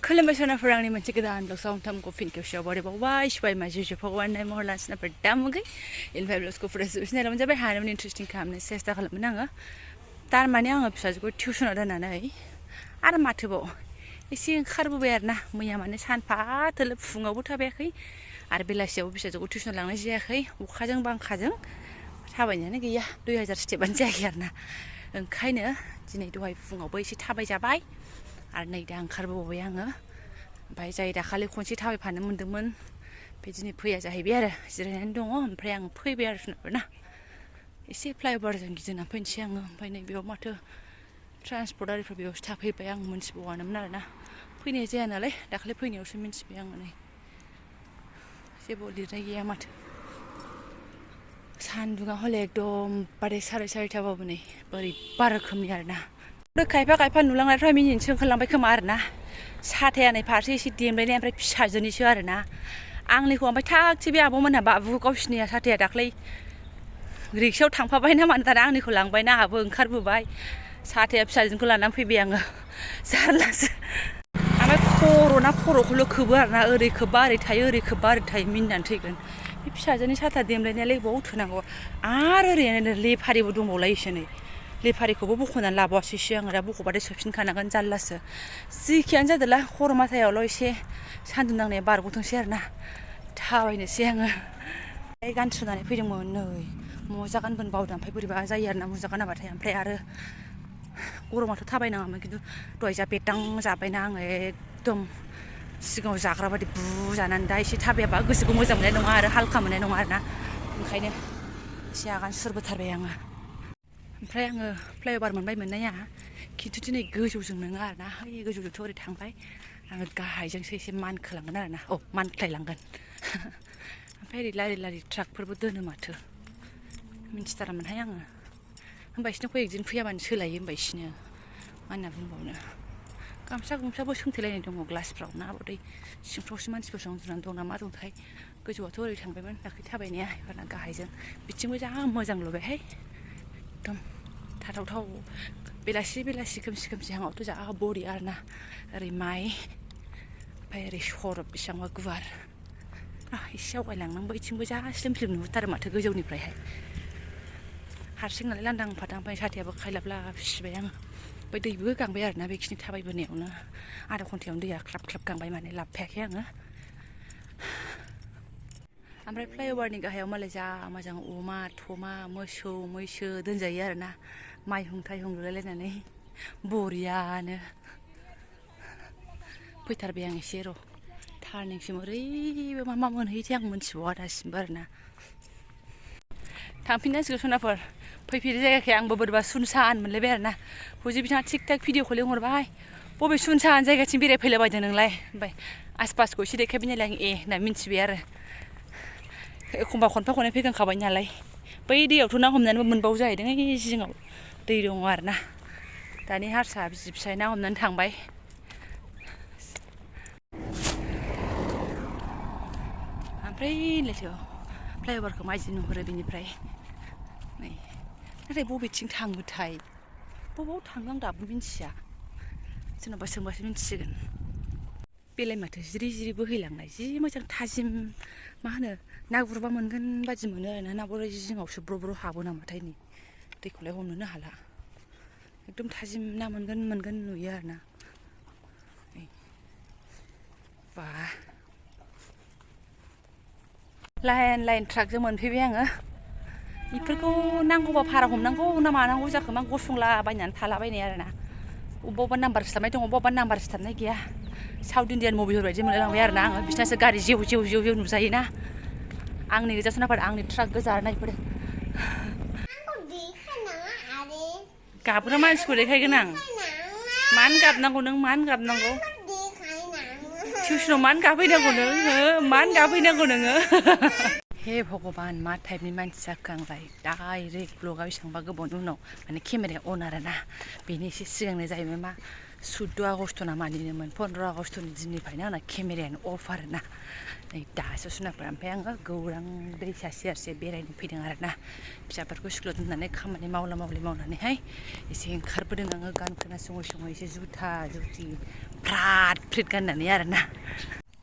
खुलुमबाय सनाफोर आंनि मोनसे गोदान ब्लग साउन्ड फिन खेबसेयाव बरायबावबाय सिबाय मा जिउ भगवान महर लानसिनाफोर दामुगै इनफाय ब्लग्सखौ फरायजोबसिन आरो जाबाय हानायमानि इन्टारेस्टिं खालामनो सेस्था खालामोन आङो थारमाने आङो फिसाजोखौ टिउसनाव दोननानै आरो माथोबाव एसे ओंखारबोबाय आरो ना मैया माने सानफा थोलो फुङावबो थाबायाखै आरो बेलासियावबो फिसाजोखौ टिउसनाव लांनाय जायाखै अखाजों बांखाजों थाबायनायानो गैया 2000 स्टेपआनो जायाखै आरो ना ओंखायनो दिनै दहाय फुङावबो एसे थाबायजाबाय आरो नै दा ओंखारबोबाय आङो ओमफ्राय जाय दाखालि खनसे थाबायफानो मोन्दोंमोन बे दिनै फैया जाहैबाय आरो जिरायनानै दङ ओमफ्राय आं फैबाय आरो ना एसे फ्लाइअभारजों गिदिंना फैनोसै आङो ओमफ्राय नै बेयाव माथो ट्रान्सपर्ट आरिफोर बेयावसो थाफैबाय आं मोनथिबावानोमोन आरो ना फैनाय जाया नालाय दाखालि फैनायावसो मिन्थिबाय आङो नै जेबो लिरनाय गैया माथो सान्दुङा हले एकदम बारे 4:30बाबो नै बोरैबा रोखोमनि आरो ना खायफा खायफा नुलांनायफ्रा मिनिनोसो ओंखारलांबाय खोमा आरो ना साथाया नै फारसे एसे देमलायनाय ओमफ्राय फिसाजोनिसो आरो ना आंनिखौ ओमफ्राय थागथि बे आब'मोनहा बाबु गावसिनिया साथाया दाख्लै रिक्सायाव थांफाबाय ना मानो दाना आंनिखौ लांबाय ना आंहाबो ओंखारबोबाय साथाया फिसाजोनिखौ लानानै फैबाय आङो जारलासो ओमफ्राय खर'खौल' खोबो आरो ना ओरै खोबबा ओरै थायो ओरै खोबबा ओरै थायो मिनिनानै थैगोन बे फिसाजोनि साथा देमलायनायालाय बबाव थोनांगौ आरो ओरैनो लेफारिबो दंबावलायोसो नै लेफारिखौबो बख'नानै लाबावासैसो आङो दा बख'बाथाय सोफिनखानांगोन जारलासो जिखियानो जादोला खर' माथायावल' एसे सान्दुं नांनाया बारग'थोंसै आरो ना थाबायनोसै आङो गानस्रोनानै फैदोंमोन नै मुजा गानबोनो बावदों ओमफ्राय बोरैबा जायो आरो ना मुजा गानाबाथाय ओमफ्राय आरो गरमाथ' थाबायनाङामोन खिन्थु दहाय जा बेदां जाबायना आङो एकदम सिगाङाव जाग्रा बादि बुजानानै दा एसे थाबायाबा गोसोखौ मोजां मोननाय नङा आरो हालखा मोननाय नङा आरो ना ओंखायनो एसे आगान सुरबोथारबाय आङो ओमफ्राय आङो फ्लाइअभार मोनबाय मोननाया खिन्थु दिनै गोजौजों नङा आरो ना है गोजौजोंथ' ओरै थांबाय आङो गाहायजोंसो एसे मानखोलांगोन आरो ना मानख्लायलांगोन ओमफ्राय ओरै लारि लारि ट्राकफोरबो दोनो माथो मिन्थिथारामोनहाय आङो होमबा इसोरनो कयेकदिन फैयाबानो सोलायो होमबा इसोरनो मा होनना बुंबावनो गामसाबो सोंथेलायनाय दङ ग्लासफ्राव ना दै सिंफ्रावसो मानसिफोरजों उन्दुनानै दं ना मा दंथाय गोजौआथ' ओरै थांबायमोन दाख्लै थाबायनाया एबारना गाहायजों बिथिंबो जा मोजां लुबायहाय एकदम थाथावथाव बेलासि खोमसि हाङावथ' जा बरिया आरो ना ओरै माइ ओमफ्राय ओरै सरब बेसेबांबा गुवार एसे आवगायलांनांबो बिथिंबो जा स्लिम नुहुरथारो माथो गोजौनिफ्रायहाय हारसिं नालाय लांदां फादां ओमफ्राय साथायाबो खायलाब सिबाय आङो ओमफ्राय दैबो गांबाय आरो ना बेखिनि थाबायबोनायावनो आधा घन्टायावनो दैया ख्लाब गांबाय माने लाबफायाखै आङो ओमफ्राय फ्लाइअभारनि गाहायाव मालाय जा मोजां अमा थमा मोसौ मैसो दोनजायो आरो ना माइहुं थाइहुं लुलायलायनानै बरियानो फैथारबाय आं एसे र' टार्निंसिम ओरैबो मा मोनहैयोथाय आं मोनथिबावा दासिमबो आरो ना थांफिननांसिगौ सनाफोर फैफेरै जायगाखै आंबो बोरैबा सुनसान मोनलायबाय आरो ना फुजि बिथाङा थिग थाक भिडिअखौ लिंहरबाय बबे सुनसान जायगाथिं बेरायफैलाबायदों नोंलाय ओमफ्राय आसपासखौ एसे देखायबाय नालाय आं होनना मिन्थिबाय आरो एखमबा खनफा खननै फैखांखाबाय नालाय बै दैयावथ' ना हमनानैबो मोनबावो जाहैदों ओइ जिङाव दै दङ आरो ना दानि हारसा बिसि फिसाय ना हमनानै थांबाय ओमफ्राय होनलायसो फ्लाइअभारखौ माइदि नुहुरो बेनिफ्राय नै नाथाय बबेथिं थाङोथाय बबाव थाङो आं दाबो मिन्थिया सोरनावबा सोंबासो मिन्थिसिगोन बेलाय माथो जिरि बोहैलांनाय जि मोजां थाजिम मा होनो ना गुरबा मोनगोन बादि मोनो आरो ना ना बर' जिङावसो ब्र' हाबो नामाथाय नै दैखौलाय हमनोनो हाला एकदम थाजिम ना मोनगोन नुयो आरो ना बा लाइन ट्राकजों मोनफैबाय आङो बेफोरखौ नांगौबा भारा हमनांगौ ना मानांगौ जाखो मा गसंलाबायनानै थालाबायनाय आरो ना अबेबा नाम्बार सिथाबनाय दङ अबेबा नाम्बार सिथाबनाय गैया साउथ इण्डियान मुभिफोर बायदि मोनलायलांबाय आरो ना आङो बिसोरनासो गारि जेव नुजायोना आंनि गोजा सनाफोर आंनि ट्राक गोजा आरो ना बेफोरो गाबग्रा मानसिखौ देखायगोन आं मानो गाबनांगौ नों मानो गाबनांगौ टिउसनाव मानो गाबहैनांगौ नोङो हे भगबान मा टाइपनि मानसि जाखो आंलाय डाइरेक्ट ब्लगआ बेसेबांबा गोबावनि उनाव माने केमेराया अन आरो ना बेनि एसे सिगांनो जाहैबाय मा 14 आगस्ट ना मानिनोमोन 15 आगस्टनि दिननिफ्रायनो आंना केमेरायानो अफ आरो ना नै दासो सुनाफोर ओमफ्राय आङो गौरां दैसा सेरसे बेरायनो फैदों आरो ना फिसाफोरखौ स्कुलाव दोननानै खामानि मावनानैहाय एसे ओंखारबोदों आङो गान खोनासङै एसे जुथा जुथि फ्राद फ्रिद गाननानै आरोना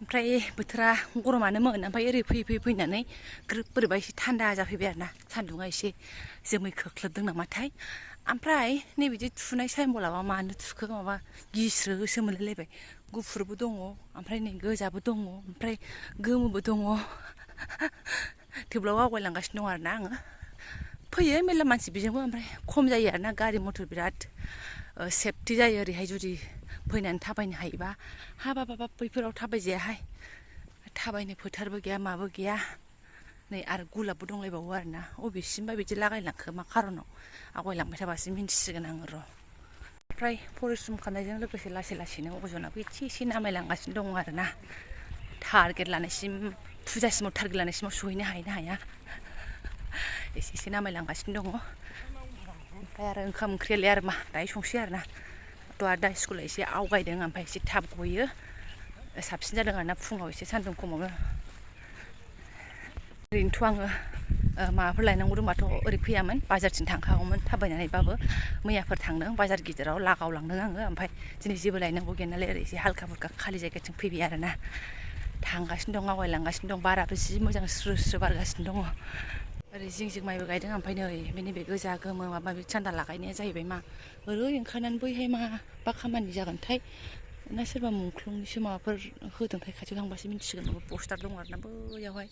ओमफ्राय बोथोरा गरमानोमोन ओमफ्राय ओरै फैनानै ग्रोब बोरैबा एसे थान्दा जाफैबाय आरोना सान्दुङा एसे जोमै खोख्लोबदों नामाथाय ओमफ्राय नैबिदि थुनाय साइमबलाबा मानो थुखो माबा गिस्रोसो मोनलायलायबाय गुफुरबो दङ ओमफ्राय नै गोजाबो दङ ओमफ्राय गोमोबो दङ थेवब्लाबो आवगायलांगासिनो दं आरोना आङो फैयो मेरला मानसि बेजोंबो ओमफ्राय खम जायो आरोना गारि मथर बिराद सेफटि जायो ओरैहाय जुदि फैनानै थाबायनो हायोबा हाबाबाबा बैफोराव थाबायजायाहाय थाबायनो फोथारबो गैया माबो गैया नै आरो गुलाबबो दंलायबावो आरोना अबेसिमबा बिदि लागायलांखो मा खारनाव आवगायलांबाय थाबासो मिन्थिसिगोन आङो र' ओमफ्राय परिश्रम खालामनायजों लोगोसे लासै लासैनो अजनाबो एसे नामायलांगासिनो दङ आरोना टारगेट लानायसिम फुजासिमाव टारगेट लानायसिमाव सहैनो हायो ना हाया एसे नामायलांगासिनो दङ ओमफ्राय आरो ओंखाम ओंख्रियालाय आरो मा दायो संसै आरोना दा स्कुला एसे आवगायदों ओमफ्राय एसे थाब गयो साबसिन जादों आरोना फुङाव एसे सान्दुं खमावनो ओरैनोथ' आङो माबाफोर लायनांगौ दंबाथ' ओरै फैयामोन बाजारथिं थांखागौमोन थाबायनानैबाबो मैयाफोर थांदों बाजार गिदिराव लागाव लांदों आङो ओमफ्राय दिनै जेबो लायनांगौ गैया नालाय ओरै एसे हालखा फुलखा खालि जायगाथिं फैबाय आरोना थांगासिनो दं आवगायलांगासिनो दं बाराबो जि मोजां स्रो बारगासिनो दङ ओरै जिं माइबो गायदों ओमफ्राय नै बेनि बे गोजा गोमो माबा माबि चान्दा लागायनाया जाहैबाय मा ओरै ओंखारनानै बैहाय माबा खामानि जागोनथाय ना सोरबा मुंख्लंनिसो माबाफोर होदोंथाय खाथियाव थांबासो मिन्थिसिगोन माबा पस्टार दं आरोना बैयावहाय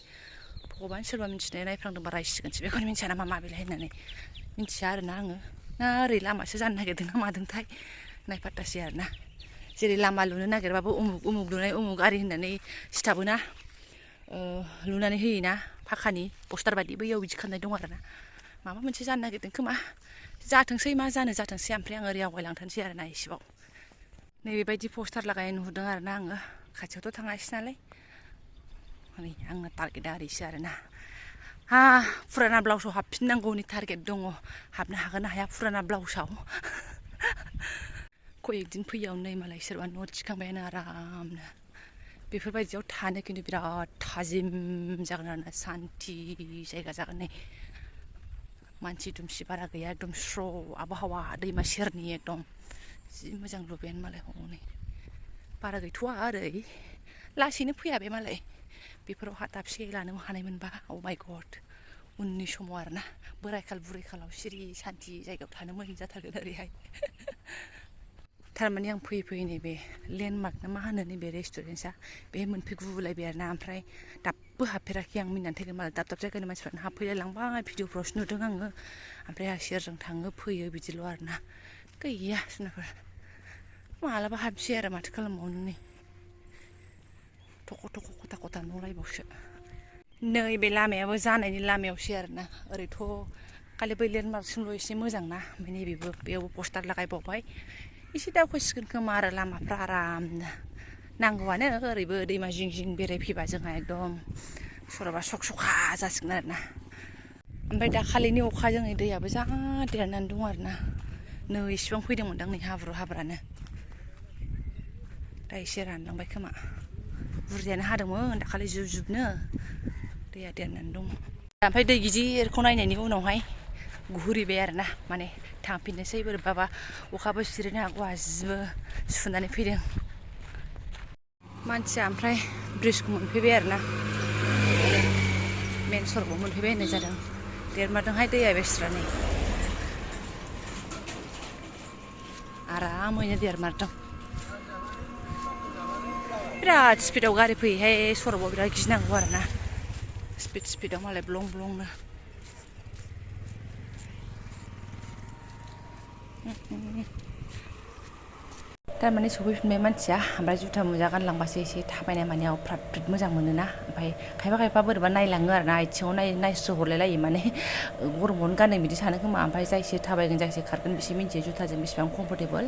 भगबान सोरबा मिन्थिनाय नायफ्लांदोंबा रायसिगोनसो बेखौनो मिन्थिया नामा माबेलाय होननानै मिन्थिया आरोना आङो ना ओरै लामासो जानो नागिरदों ना मादोंथाय नायफात्तासै आरोना जेरै लामा लुनो नागिरबाबो उमुक लुनाय उमुक आरि होननानै सिथाबोना लुनानै होयोना फाखानि पस्टार बायदि बैयाव बिदि खालामनाय दं आरोना माबा मोनसे जानो नागिरदों खोमा जाथोंसै मा जानो जाथोंसै ओमफ्राय आं ओरै आवगायलांथोंसै आरोना एसेबाव नैबेबायदि पस्टार लागायनाय नुहुरदों आरोना आङो खाथियावथ' थाङासै नालाय नै आंना टारगेटआ ओरैसो आरोना फुराना ब्लाउसाव हाबफिननांगौनि टारगेट दङ हाबनो हागोन ना हाया फुराना ब्लाउसाव कयेकदिन फैयावनो नै मालाय सोरबा न' थिखांबायानो आरामनो बेफोरबायदियाव थानो खिन्थु बिराद थाजिम जागोन आरोना सान्थि जायगा जागोन नै मानसि दुमसि बारा गैया एकदम स्र' आबहावा दैमा सेरनि एकदम जि मोजां लुबायानो मालाय हनै बारा गैथ'वा ओरै लासैनो फैया बे मालाय बेफोराव हा दाबसे लानो हानायमोनबा अ माइ गड उननि समाव आरोना बोरायखाल बुरैखालाव सिरि सान्थि जायगायाव थानो मोजां जाथारगोन ओरैहाय थारमाने आं फैयै नैबे लेन्डमार्क ना मा होनो नैबे रेस्टुरेन्टआ बे मोनफैगुलायबाय आरोना ओमफ्राय दाबो हाबफेराखै आं मिनिनानै थैगोन मालाय दाब जायगानि मानसिफ्रानो हाबफैलाय लांबाय भिडिअफ्रावसो नुदों आङो ओमफ्राय आं सेरजों थाङो फैयो बिदिल' आरोना गैया जुनारफोर मालाबा हाबसै आरो माथो खालामबावनो नै थख' खथा खथा नुलायबावसो नैबे लामायाबो जानायनि लामायावसै आरोना ओरैथ' खालि बै लेन्डमार्कसिमल' एसे मोजां ना ओमफ्राय नैबेबो बेयावबो पस्टार लागायबावबाय एसे दावखोसिगोन खोमा आरो लामाफ्रा आरामनो नांगौआनो ओरैबो दैमा जिं बेरायफैबा जोंहा एकदम सरबा सखा जासिगोन आरोना ओमफ्राय दाखालिनि अखाजों नै दैयाबो जा देरनानै दं आरोना नै इसिबां फैदोंमोनदां नै हाब्रु हाब्रानो दा एसे रानलांबाय खोमा बुरजायानो हादोंमोन दाखालि जुबनो दैया देरनानै दं ओमफ्राय दै गिदिरखौ नायनायनि उनावहाय गुहुरिबाय आरोना माने थांफिननोसै बोरैबाबा अखाबो सिरिनो हागौ जिबो सुनानै फैदों मानसिया ओमफ्राय ब्रिजखौ मोनफैबाय आरोना मेन सरगाव मोनफैबाय होननाय जादों देरमारदोंहाय दैया बेस्रा नै आरामैनो देरमारदों बिराद स्पिडाव गारि फैयोहाय सरगाव बिराद गिनांगौ आरोना स्पिडाव मालाय ब्लं थारमाने सफैफिनबाय मानसिया ओमफ्राय जुथा मुजा गानलांबासो एसे थाबायनाय मानायाव फ्राद फ्रिद मोजां मोनोना ओमफ्राय खायफा बोरैबा नायलाङो आरोना आथिङाव नायस्रोहरलायलायो माने गरमावनो गानदों बिदि सानो खोमा ओमफ्राय जायसो थाबायगोन जायसो खारगोन बिसो मिन्थियो जुथाजों बेसेबां कमफर्टेबोल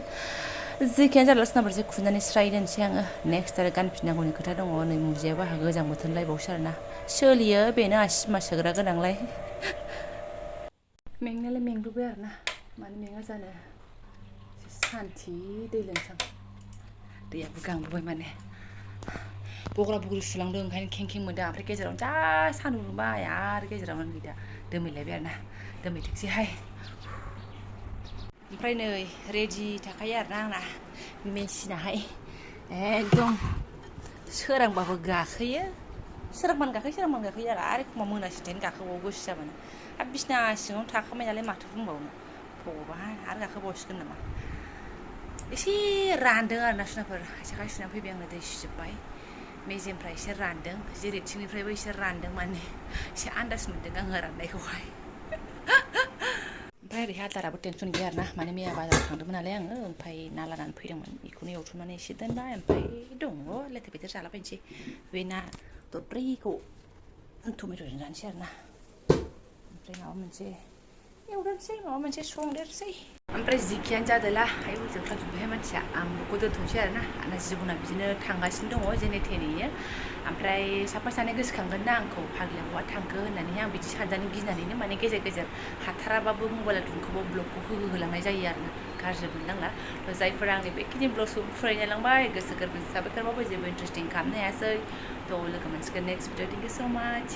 जेखियानो जारलासो नाम्बारसो खुनानै स्राय दोनसै आङो नेक्स्ट आरो गानफिननांगौनि खोथा दङ नै मुजायाबो आंहा गोजां बोथोर लायबावसो आरोना सोलियो बेनो आंहा सिमा सोग्रा गोनांलाय मेंनायालाय मेंबोबाय आरोना मानो मेङा जानो सान्थि दै लोंसां दैयाबो गांबोबाय माने बग्रा बग्रि सुलांदों ओंखायनो खें मोनदों ओमफ्राय गेजेरावनो जा सान्दुं दुंबाय आरो गेजेरावनो नै दा दोमैलायबाय आरोना दोमैथोंसैहाय ओमफ्राय नै रेडि थाखायो आरोना आंना मेसिनाहाय एकदम सोरांबाबो गाखोयो सोरांबानो गाखोयो आरो एखमबा मोनासिथायनो गाखोबावो गोसो जाबानो आरो बिसिना सिङाव थाखाबाय नालाय माथो बुंबावनो भगबान आरो गाखोबावसिगोन नामा एसे रानदों आरो ना सुनाफोर आथिं आखाइ सुना फैबाय आङो दै सुजोब्बाय मेजेमफ्रा एसे रानदों जेरैथिंनिफ्रायबो एसे रानदों माने एसे आन्दाज मोनदों आङो राननायखौहाय ओमफ्राय ओरैहाय आदाराबो टेनसन गैया आरोना माने मैया बाजाराव थांदोंमोन नालाय आङो ओमफ्राय ना लानानै फैदोंमोन बेखौनो एवथुमनानै एसे दोनबाय ओमफ्राय दङ लेथेर फेथेर जालाबायनोसै बे ना दरब्रैखौ टमेट'जों जानोसै आरोना ओमफ्राय माबा मोनसे एवदेरनोसै माबा मोनसे संदेरनोसै ओमफ्राय जिखियानो जादोला आयौ जोबख्लाबजोब्बायहाय मानसिया आं बेखौ दोनथ'नोसै आरोना आंना जिबना बिदिनो थांगासिनो दङ जेने थेनेयैनो ओमफ्राय साफा सानै गोसोखांगोन ना आंखौ फाग्लिया बहा थांखो होननानैहाय आं बिदि सानजानो गिनानैनो माने गेजेर गेजेर हाथाराबाबो मबाइलाव दुंखोबाव ब्लगखौ होहोलांनाय जायो आरोना गाज्रि मोननांला थ' जायफोरा आंनि बेखिनि ब्लगखौ फरायनो लांबाय गोसो गोरबोजों साबायखरबाबो जेबो इन्टारेस्टिं खालामनो हायासै थ' लोगो मोनसिगोन नेक्स्ट भिडिअ थेंक इउ स' माच